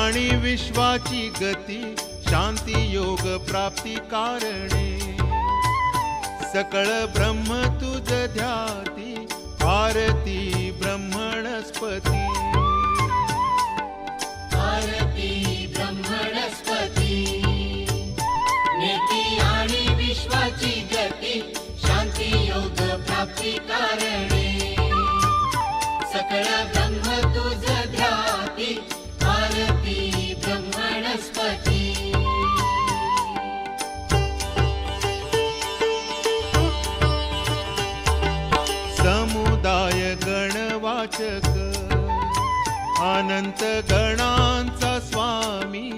आणि विश्वाची गती शांती योग प्राप्ती कारणे सकळ ब्रह्म तुझ ध्याती आरती ब्रह्मणस्पती आरती ब्रह्मणस्पती नेती आणि विश्वाची गती शांती योग प्राप्ती कारणे सकळ ब्रह्म तुझ ध्याती आरती ब्रह्मणस्पती समुदाय गणवाचक अनंत गणांचा स्वामी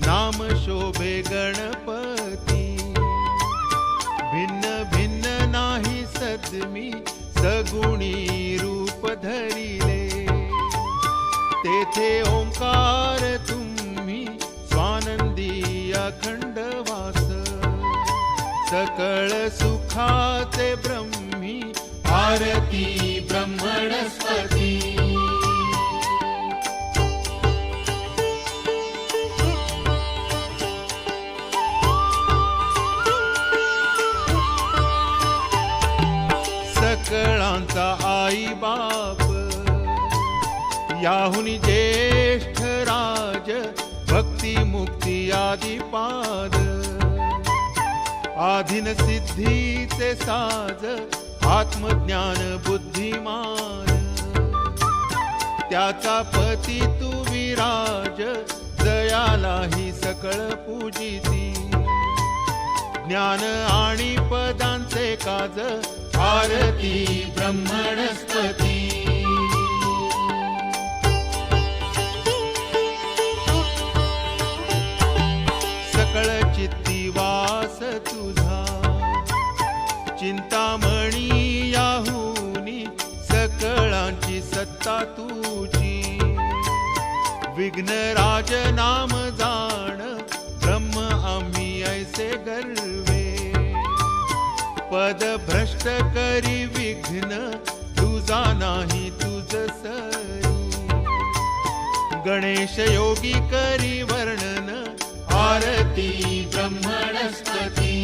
नाम शोभे गणपती भिन्न भिन्न नाही सद्मी सगुणी रूप धरिले तेथे ओंकार तुम्ही स्वानंदी अखंड वास सकळ सुखाचे ब्रह्मी आरती ब्रह्मणस्पती सकळांचा आई बाप याहुनी ज्येष्ठ राज भक्ती मुक्ती आदी पाद आधीन सिद्धीचे साज आत्मज्ञान बुद्धिमान त्याचा पती तू विराज जयालाही सकळ पूजिती ज्ञान आणि पदांचे काज आरती ब्रह्मणस्पती सकळ चित्ती वास तुझा चिंतामणी याहुनी सकळांची सत्ता तुझी विघ्नराज नाम जाण ब्रह्म आम्ही ऐसे गर्वे पद भ्रष्ट करी विघ्न तुझा नाही तुझ सरी गणेश योगी करी वर्णन आरती ब्रह्मणस्पती